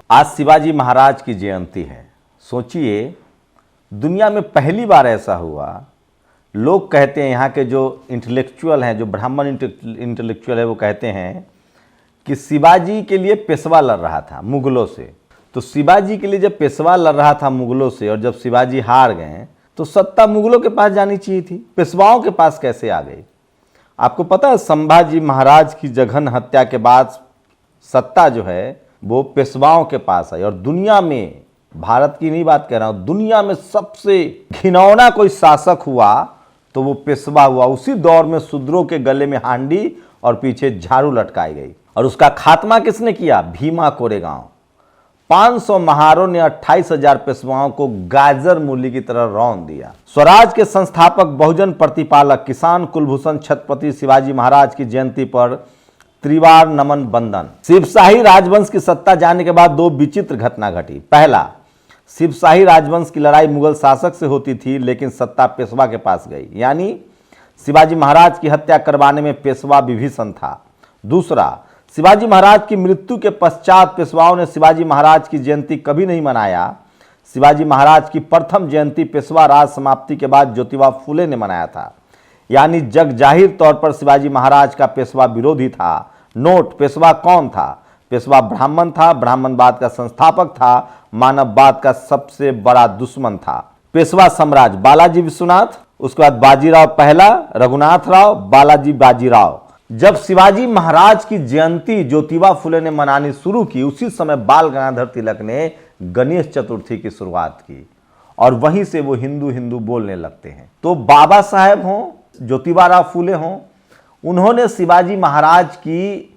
आज शिवाजी महाराज की जयंती है। सोचिए, दुनिया में पहली बार ऐसा हुआ। लोग कहते हैं, यहाँ के जो इंटेलेक्चुअल हैं, जो ब्राह्मण इंटेलेक्चुअल है, वो कहते हैं कि शिवाजी के लिए पेशवा लड़ रहा था मुगलों से। तो शिवाजी के लिए जब पेशवा लड़ रहा था मुगलों से और जब शिवाजी हार गए तो सत्ता मुगलों के पास जानी चाहिए थी, पेशवाओं के पास कैसे आ गई? आपको पता है, संभाजी महाराज की जघन हत्या के बाद सत्ता जो है वो पेशवाओं के पास आई। और दुनिया में, भारत की नहीं बात कह रहा हूं, दुनिया में सबसे घिनौना कोई शासक हुआ तो वो पेशवा हुआ। उसी दौर में शूद्रों के गले में हांडी और पीछे झाड़ू लटकाई गई। और उसका खात्मा किसने किया? भीमा कोरेगांव। 500 महारों ने 28,000 पेशवाओं को गाजर मूली की तरह रौंद दिया। स्वराज के संस्थापक, बहुजन प्रतिपालक, किसान कुलभूषण छत्रपति शिवाजी महाराज की जयंती पर त्रिवार नमन बंदन। शिवशाही राजवंश की सत्ता जाने के बाद दो विचित्र घटना घटी। पहला, शिवशाही राजवंश की लड़ाई मुगल शासक से होती थी, लेकिन सत्ता पेशवा के पास गई, यानी शिवाजी महाराज की हत्या करवाने में पेशवा विभीषण था। दूसरा, शिवाजी महाराज की मृत्यु के पश्चात पेशवाओं ने शिवाजी महाराज की जयंती कभी नहीं मनाया। शिवाजी महाराज की प्रथम जयंती पेशवा राज समाप्ति के बाद ज्योतिबा फूले ने मनाया था, यानी जग जाहिर तौर पर शिवाजी महाराज का पेशवा विरोधी था। नोट, पेशवा कौन था? पेशवा ब्राह्मण था, ब्राह्मणवाद का संस्थापक था, मानववाद का सबसे बड़ा दुश्मन था। पेशवा साम्राज्य, बालाजी विश्वनाथ, उसके बाद बाजीराव पहला, रघुनाथ राव, बालाजी बाजीराव। जब शिवाजी महाराज की जयंती ज्योतिबा फुले ने मनानी शुरू की, उसी समय बाल गंगाधर तिलक ने गणेश चतुर्थी की शुरुआत की और वहीं से वो हिंदू हिंदू बोलने लगते हैं। तो बाबा साहेब हों, ज्योतिबा राव फुले हों, उन्होंने शिवाजी महाराज की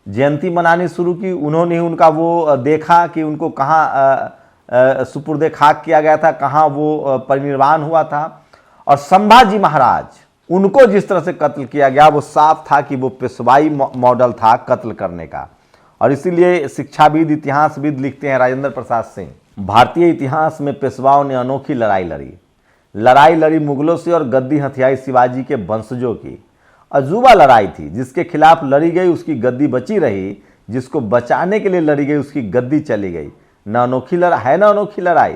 जयंती मनानी शुरू की। उन्होंने उनका वो देखा कि उनको कहाँ सुपुर्दे खाक किया गया था, कहाँ वो परिनिर्वाण हुआ था। और संभाजी महाराज, उनको जिस तरह से कत्ल किया गया, वो साफ था कि वो पेशवाई मॉडल था कत्ल करने का। और इसीलिए शिक्षाविद, इतिहासविद लिखते हैं, राजेंद्र प्रसाद सिंह, भारतीय इतिहास में पेशवाओं ने अनोखी लड़ाई लड़ी मुगलों से और गद्दी हथियाई शिवाजी के वंशजों की। अजूबा लड़ाई थी, जिसके खिलाफ लड़ी गई उसकी गद्दी बची रही, जिसको बचाने के लिए लड़ी गई उसकी गद्दी चली गई। न अनोखी लड़ाई।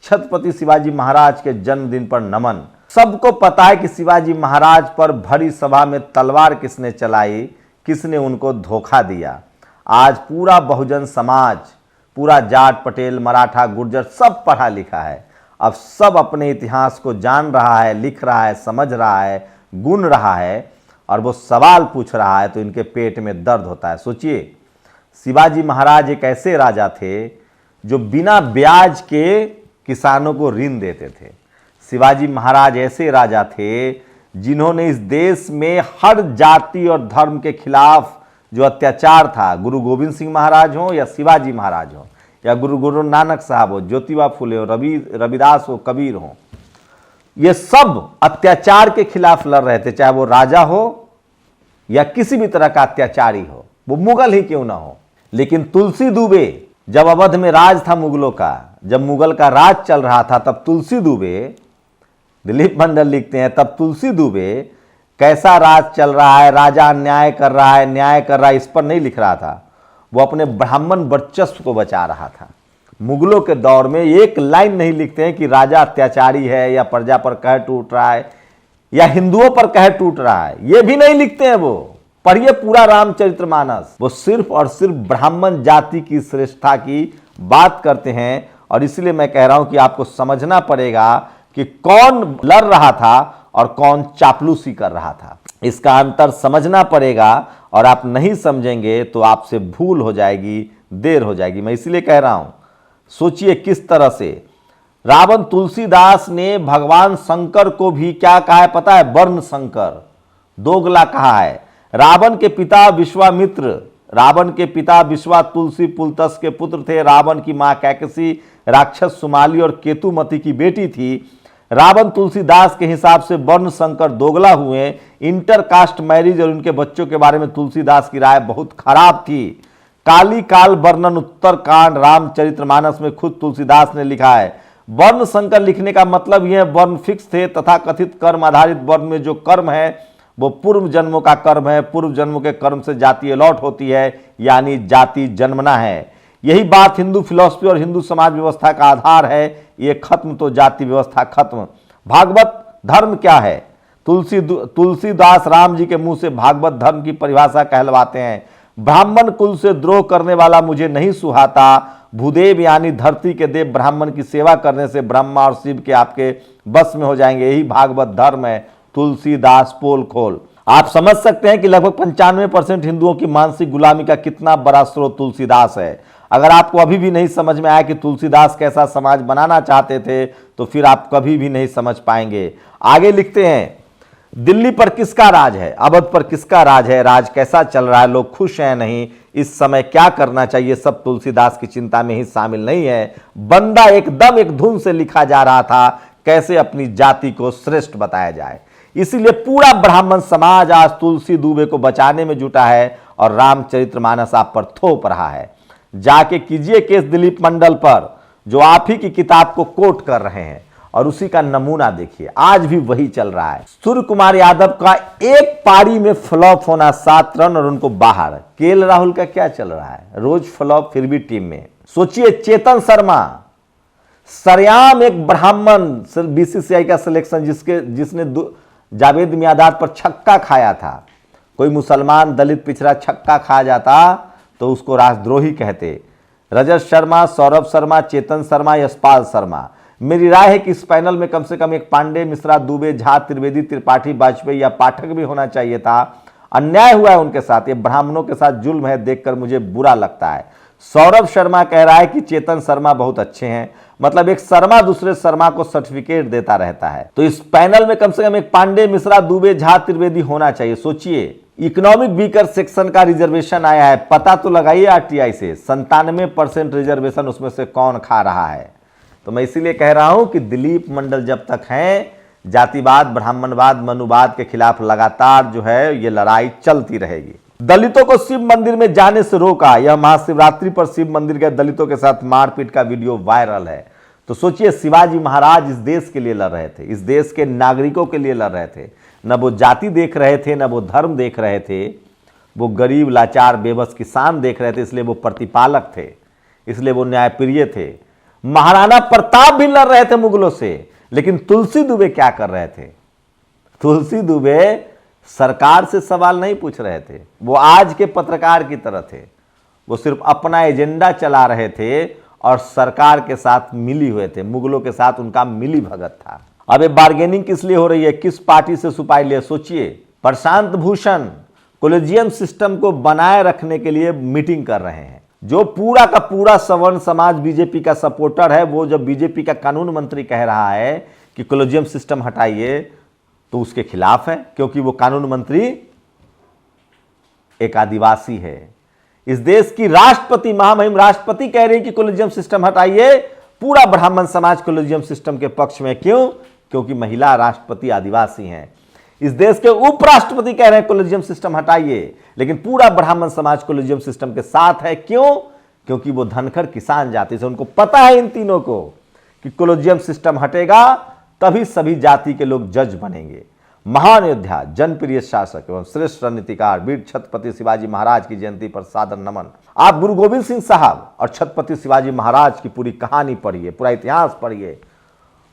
छत्रपति शिवाजी महाराज के जन्मदिन पर नमन। सबको पता है कि शिवाजी महाराज पर भरी सभा में तलवार किसने चलाई, किसने उनको धोखा दिया। आज पूरा बहुजन समाज, पूरा जाट, पटेल, मराठा, गुर्जर सब पढ़ा लिखा है। अब सब अपने इतिहास को जान रहा है, लिख रहा है, समझ रहा है, गुन रहा है, और वो सवाल पूछ रहा है तो इनके पेट में दर्द होता है। सोचिए, शिवाजी महाराज एक ऐसे राजा थे जो बिना ब्याज के किसानों को ऋण देते थे। शिवाजी महाराज ऐसे राजा थे जिन्होंने इस देश में हर जाति और धर्म के खिलाफ जो अत्याचार था, गुरु गोविंद सिंह महाराज हो या शिवाजी महाराज हो या गुरु नानक साहब हो, ज्योतिबा फुले हो, रविदास हो, कबीर हो, ये सब अत्याचार के खिलाफ लड़ रहे थे, चाहे वो राजा हो या किसी भी तरह का अत्याचारी हो, वो मुगल ही क्यों ना हो। लेकिन तुलसी दुबे, जब अवध में राज था मुगलों का, जब मुगल का राज चल रहा था, तब तुलसी दुबे, दिलीप मंडल लिखते हैं, तब तुलसी दुबे कैसा राज चल रहा है, राजा अन्याय कर रहा है, न्याय कर रहा है, इस पर नहीं लिख रहा था। वो अपने ब्राह्मण वर्चस्व को बचा रहा था। मुगलों के दौर में एक लाइन नहीं लिखते हैं कि राजा अत्याचारी है या प्रजा पर कहर टूट रहा है या हिंदुओं पर कहर टूट रहा है, ये भी नहीं लिखते हैं। वो पढ़िए पूरा रामचरितमानस, वो सिर्फ और सिर्फ ब्राह्मण जाति की श्रेष्ठता की बात करते हैं। और इसलिए मैं कह रहा हूं कि आपको समझना पड़ेगा कि कौन लड़ रहा था और कौन चापलूसी कर रहा था। इसका अंतर समझना पड़ेगा, और आप नहीं समझेंगे तो आपसे भूल हो जाएगी, देर हो जाएगी। मैं इसलिए कह रहा हूं, सोचिए किस तरह से रावण तुलसीदास ने भगवान शंकर को भी क्या कहा है पता है? वर्ण शंकर, दोगला कहा है। रावण के पिता विश्वा तुलसी पुलतस के पुत्र थे। रावण की मां कैकसी राक्षस सुमाली और केतुमती की बेटी थी। रावण तुलसीदास के हिसाब से वर्ण शंकर दोगला हुए। इंटरकास्ट मैरिज और उनके बच्चों के बारे में तुलसीदास की राय बहुत खराब थी। काली काल वर्णन उत्तर कांड रामचरितमानस में खुद तुलसीदास ने लिखा है। वर्ण संकर लिखने का मतलब यह वर्ण फिक्स थे, तथा कथित कर्म आधारित वर्ण में जो कर्म है वो पूर्व जन्मों का कर्म है। पूर्व जन्मों के कर्म से जाति अलॉट होती है, यानी जाति जन्मना है। यही बात हिंदू फिलॉसफी और हिंदू समाज व्यवस्था का आधार है। ये खत्म तो जाति व्यवस्था खत्म। भागवत धर्म क्या है? तुलसीदास राम जी के मुंह से भागवत धर्म की परिभाषा कहलवाते हैं। ब्राह्मण कुल से द्रोह करने वाला मुझे नहीं सुहाता। भूदेव यानी धरती के देव ब्राह्मण की सेवा करने से ब्रह्मा और शिव के आपके बस में हो जाएंगे। यही भागवत धर्म है। तुलसीदास पोल खोल। आप समझ सकते हैं कि लगभग 95% हिंदुओं की मानसिक गुलामी का कितना बड़ा स्रोत तुलसीदास है। अगर आपको अभी भी नहीं समझ में आया कि तुलसीदास कैसा समाज बनाना चाहते थे तो फिर आप कभी भी नहीं समझ पाएंगे। आगे लिखते हैं, दिल्ली पर किसका राज है? अवध पर किसका राज है? राज कैसा चल रहा है? लोग खुश हैं नहीं? इस समय क्या करना चाहिए? सब तुलसीदास की चिंता में ही शामिल नहीं है। बंदा एकदम एक धुन से लिखा जा रहा था, कैसे अपनी जाति को श्रेष्ठ बताया जाए। इसीलिए पूरा ब्राह्मण समाज आज तुलसी दुबे को बचाने में जुटा है और रामचरितमानस आप पर थोप रहा है। जाके कीजिए केस दिलीप मंडल पर, जो आप ही की किताब को कोट कर रहे हैं, और उसी का नमूना देखिए। आज भी वही चल रहा है। सूर्य कुमार यादव का एक पारी में फ्लॉप होना, 7 रन और उनको बाहर। केएल राहुल का क्या चल रहा है? रोज फ्लॉप फिर भी टीम में। सोचिए, चेतन शर्मा सरेआम एक ब्राह्मण बीसीसीआई का सिलेक्शन, जिसने जावेद मियादाद पर छक्का खाया था। कोई मुसलमान दलित पिछड़ा छक्का खा जाता तो उसको राष्ट्रद्रोही कहते। रजत शर्मा, सौरभ शर्मा, चेतन शर्मा, यशपाल शर्मा। मेरी राय है कि इस पैनल में कम से कम एक पांडे, मिश्रा, दुबे, झा, त्रिवेदी, त्रिपाठी, वाजपेयी या पाठक भी होना चाहिए था। अन्याय हुआ है उनके साथ। ये ब्राह्मणों के साथ जुल्म है, देखकर मुझे बुरा लगता है। सौरभ शर्मा कह रहा है कि चेतन शर्मा बहुत अच्छे हैं। मतलब एक शर्मा दूसरे शर्मा को सर्टिफिकेट देता रहता है। तो इस पैनल में कम से कम एक पांडे, मिश्रा, दुबे, झा, त्रिवेदी होना चाहिए। सोचिए, इकोनॉमिक वीकर सेक्शन का रिजर्वेशन आया है। पता तो लगाइए आरटीआई से, 97% रिजर्वेशन उसमें से कौन खा रहा है। तो मैं इसीलिए कह रहा हूं कि दिलीप मंडल जब तक हैं, जातिवाद, ब्राह्मणवाद, मनुवाद के खिलाफ लगातार जो है ये लड़ाई चलती रहेगी। दलितों को शिव मंदिर में जाने से रोका। यह महाशिवरात्रि पर शिव मंदिर गए दलितों के साथ मारपीट का वीडियो वायरल है। तो सोचिए, शिवाजी महाराज इस देश के लिए लड़ रहे थे, इस देश के नागरिकों के लिए लड़ रहे थे। न वो जाति देख रहे थे, न वो धर्म देख रहे थे। वो गरीब, लाचार, बेबस किसान देख रहे थे। इसलिए वो प्रतिपालक थे, इसलिए वो न्यायप्रिय थे। महाराणा प्रताप भी लड़ रहे थे मुगलों से। लेकिन तुलसी दुबे क्या कर रहे थे? तुलसी दुबे सरकार से सवाल नहीं पूछ रहे थे। वो आज के पत्रकार की तरह थे। वो सिर्फ अपना एजेंडा चला रहे थे और सरकार के साथ मिली हुए थे। मुगलों के साथ उनका मिली भगत था। अब ये बार्गेनिंग किस लिए हो रही है? किस पार्टी से सुपारी लिए? सोचिए, प्रशांत भूषण कॉलेजियम सिस्टम को बनाए रखने के लिए मीटिंग कर रहे हैं। जो पूरा का पूरा सवर्ण समाज बीजेपी का सपोर्टर है, वो जब बीजेपी का कानून मंत्री कह रहा है कि कॉलेजियम सिस्टम हटाइए, तो उसके खिलाफ है, क्योंकि वो कानून मंत्री एक आदिवासी है। इस देश की राष्ट्रपति, महामहिम राष्ट्रपति कह रही है कि कॉलेजियम सिस्टम हटाइए। पूरा ब्राह्मण समाज कॉलेजियम सिस्टम के पक्ष में। क्यों? क्योंकि महिला राष्ट्रपति आदिवासी हैं। इस देश के उपराष्ट्रपति कह रहे हैं कॉलेजियम सिस्टम हटाइए, लेकिन पूरा ब्राह्मण समाज कॉलेजियम सिस्टम के साथ है। क्यों? क्योंकि वो धनखड़ किसान जाति से, उनको पता है इन तीनों को कि कॉलेजियम सिस्टम हटेगा तभी सभी जाति के लोग जज बनेंगे। महान योद्धा, जनप्रिय शासक एवं श्रेष्ठ रणनीतिकार वीर छत्रपति शिवाजी महाराज की जयंती पर सादर नमन। आप गुरु गोविंद सिंह साहब और छत्रपति शिवाजी महाराज की पूरी कहानी पढ़िए, पूरा इतिहास पढ़िए।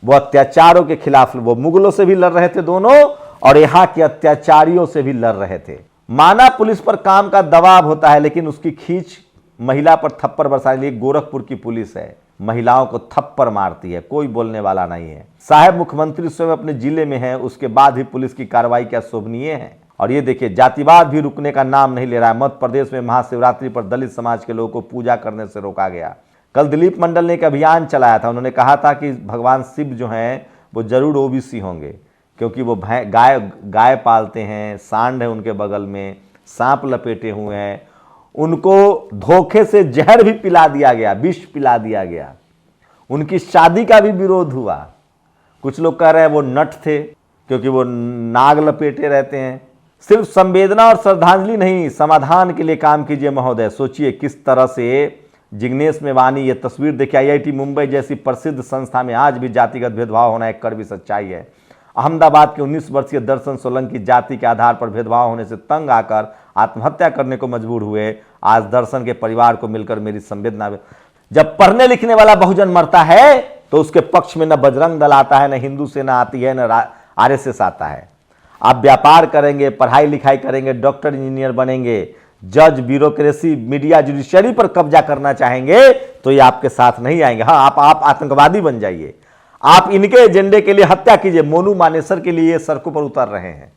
वो अत्याचारों के खिलाफ, वो मुगलों से भी लड़ रहे थे दोनों, और यहां के अत्याचारियों से भी लड़ रहे थे। माना पुलिस पर काम का दबाव होता है, लेकिन उसकी खींच महिला पर थप्पड़ बरसाने लिए गोरखपुर की पुलिस है। महिलाओं को थप्पड़ मारती है, कोई बोलने वाला नहीं है। साहब मुख्यमंत्री स्वयं अपने जिले में है, उसके बाद ही पुलिस की कार्रवाई क्या शोभनीय है। और ये देखिए, जातिवाद भी रुकने का नाम नहीं ले रहा है। मध्य प्रदेश में महाशिवरात्रि पर दलित समाज के लोगों को पूजा करने से रोका गया। कल दिलीप मंडल ने एक अभियान चलाया था। उन्होंने कहा था कि भगवान शिव जो हैं वो जरूर ओबीसी होंगे, क्योंकि वो गाय पालते हैं, सांड है उनके बगल में, सांप लपेटे हुए हैं। उनको धोखे से जहर भी पिला दिया गया, विष पिला दिया गया। उनकी शादी का भी विरोध हुआ। कुछ लोग कह रहे हैं वो नट थे, क्योंकि वो नाग लपेटे रहते हैं। सिर्फ संवेदना और श्रद्धांजलि नहीं, समाधान के लिए काम कीजिए महोदय। सोचिए किस तरह से जिग्नेश मेवानी, ये तस्वीर देखिए, आईआईटी मुंबई जैसी प्रसिद्ध संस्था में आज भी जातिगत भेदभाव होना एक कड़वी सच्चाई है। अहमदाबाद के 19 वर्षीय दर्शन सोलंकी जाति के आधार पर भेदभाव होने से तंग आकर आत्महत्या करने को मजबूर हुए। आज दर्शन के परिवार को मिलकर मेरी संवेदना, जब पढ़ने लिखने वाला बहुजन मरता है तो उसके पक्ष में न बजरंग दल आता है, न हिंदू सेना आती है, न आरएसएस आता है। आप व्यापार करेंगे, पढ़ाई लिखाई करेंगे, डॉक्टर इंजीनियर बनेंगे, जज, ब्यूरोक्रेसी, मीडिया, जुडिशरी पर कब्जा करना चाहेंगे तो ये आपके साथ नहीं आएंगे। हाँ, आप आतंकवादी बन जाइए, आप इनके एजेंडे के लिए हत्या कीजिए। मोनू मानेसर के लिए ये सड़कों पर उतर रहे हैं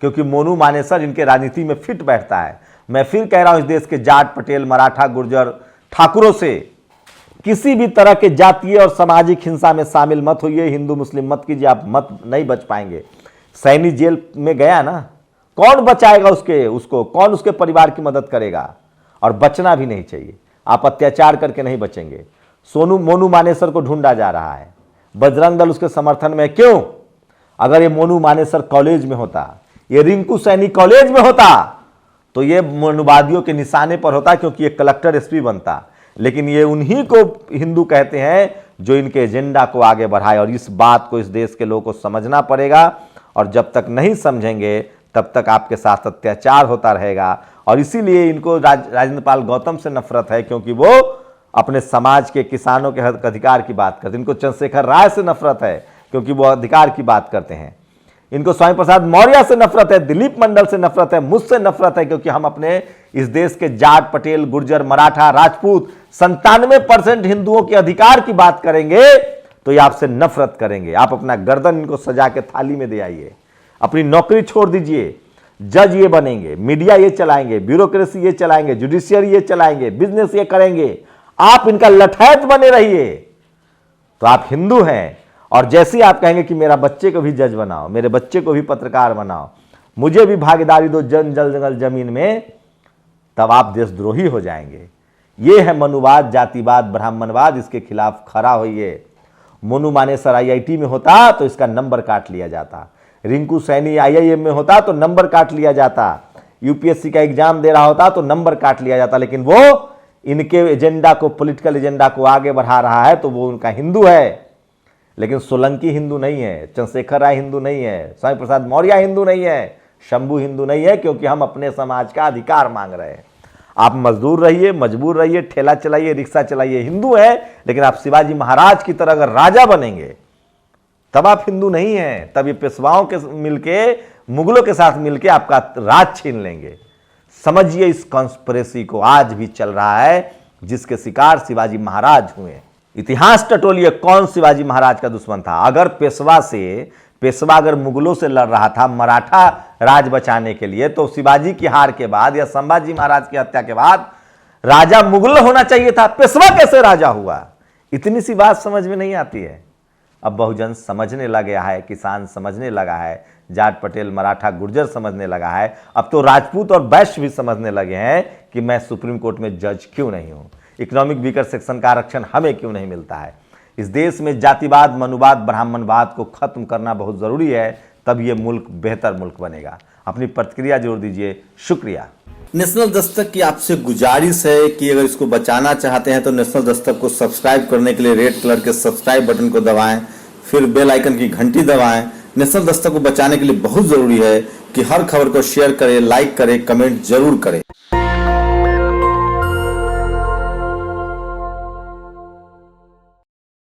क्योंकि मोनू मानेसर इनके राजनीति में फिट बैठता है। मैं फिर कह रहा हूं, इस देश के जाट, पटेल, मराठा, गुर्जर, ठाकुरों से किसी भी तरह के जातीय और सामाजिक हिंसा में शामिल मत होइए। हिंदू मुस्लिम मत कीजिए, आप मत नहीं बच पाएंगे। सैनी जेल में गया ना, कौन बचाएगा उसको कौन उसके परिवार की मदद करेगा? और बचना भी नहीं चाहिए। आप अत्याचार करके नहीं बचेंगे। मोनू मानेसर को ढूंढा जा रहा है, बजरंग दल उसके समर्थन में। क्यों? अगर ये मोनू मानेसर कॉलेज में होता, ये रिंकू सैनी कॉलेज में होता तो ये मनुवादियों के निशाने पर होता, क्योंकि ये कलेक्टर एसपी बनता। लेकिन ये उन्हीं को हिंदू कहते हैं जो इनके एजेंडा को आगे बढ़ाए, और इस बात को इस देश के लोगों को समझना पड़ेगा। और जब तक नहीं समझेंगे तब तक आपके साथ अत्याचार होता रहेगा। और इसीलिए इनको राजेंद्र पाल गौतम से नफरत है, क्योंकि वो अपने समाज के किसानों के हक अधिकार की बात करते हैं। इनको चंद्रशेखर राय से नफरत है क्योंकि वो अधिकार की बात करते हैं। इनको स्वामी प्रसाद मौर्य से नफरत है, दिलीप मंडल से नफरत है, मुझसे नफरत है, क्योंकि हम अपने इस देश के जाट, पटेल, गुर्जर, मराठा, राजपूत 97% हिंदुओं के अधिकार की बात करेंगे तो ये आपसे नफरत करेंगे। आप अपना गर्दन इनको सजा के थाली में दे आइए, अपनी नौकरी छोड़ दीजिए। जज ये बनेंगे, मीडिया ये चलाएंगे, ब्यूरोक्रेसी ये चलाएंगे, जुडिशियरी ये चलाएंगे, बिजनेस ये करेंगे। आप इनका लठैत बने रहिए तो आप हिंदू हैं। और जैसे ही आप कहेंगे कि मेरा बच्चे को भी जज बनाओ, मेरे बच्चे को भी पत्रकार बनाओ, मुझे भी भागीदारी दो जल जंगल जमीन में, तब आप देशद्रोही हो जाएंगे। ये है मनुवाद, जातिवाद, ब्राह्मणवाद। इसके खिलाफ खड़ा होइए। मोनू मानेसर IIT में होता तो इसका नंबर काट लिया जाता। रिंकू सैनी IIM में होता तो नंबर काट लिया जाता। UPSC का एग्जाम दे रहा होता तो नंबर काट लिया जाता। लेकिन वो इनके एजेंडा को, पॉलिटिकल एजेंडा को आगे बढ़ा रहा है तो वो उनका हिंदू है। लेकिन सोलंकी हिंदू नहीं है, चंद्रशेखर राय हिंदू नहीं है, स्वामी प्रसाद मौर्य हिंदू नहीं है, शंभू हिंदू नहीं है, क्योंकि हम अपने समाज का अधिकार मांग रहे हैं। आप मजदूर रहिए, मजबूर रहिए, ठेला चलाइए, रिक्शा चलाइए, हिंदू है। लेकिन आप शिवाजी महाराज की तरह अगर राजा बनेंगे तब आप हिंदू नहीं हैं। तब ये पेशवाओं के मिलके, मुगलों के साथ मिलके आपका राज छीन लेंगे। समझिए, इस कॉन्स्पिरेसी को आज भी चल रहा है जिसके शिकार शिवाजी महाराज हुए। इतिहास टटोलिए, कौन शिवाजी महाराज का दुश्मन था? अगर पेशवा अगर मुगलों से लड़ रहा था मराठा राज बचाने के लिए, तो शिवाजी की हार के बाद या संभाजी महाराज की हत्या के बाद राजा मुगल होना चाहिए था। पेशवा कैसे राजा हुआ? इतनी सी बात समझ में नहीं आती है। अब बहुजन समझने लगा है, किसान समझने लगा है, जाट, पटेल, मराठा, गुर्जर समझने लगा है। अब तो राजपूत और वैश्य भी समझने लगे हैं कि मैं सुप्रीम कोर्ट में जज क्यों नहीं हूं, इकोनॉमिक वीकर सेक्शन का आरक्षण हमें क्यों नहीं मिलता है। इस देश में जातिवाद, मनुवाद, ब्राह्मणवाद को खत्म करना बहुत जरूरी है, तब ये मुल्क बेहतर मुल्क बनेगा। अपनी प्रतिक्रिया जोड़ दीजिए। शुक्रिया। नेशनल दस्तक की आपसे गुजारिश है कि अगर इसको बचाना चाहते हैं तो नेशनल दस्तक को सब्सक्राइब करने के लिए रेड कलर के सब्सक्राइब बटन को दबाएं, फिर बेल आइकन की घंटी दबाएं। नेशनल दस्तक को बचाने के लिए बहुत जरूरी है कि हर खबर को शेयर करें, लाइक करें, कमेंट जरूर करें।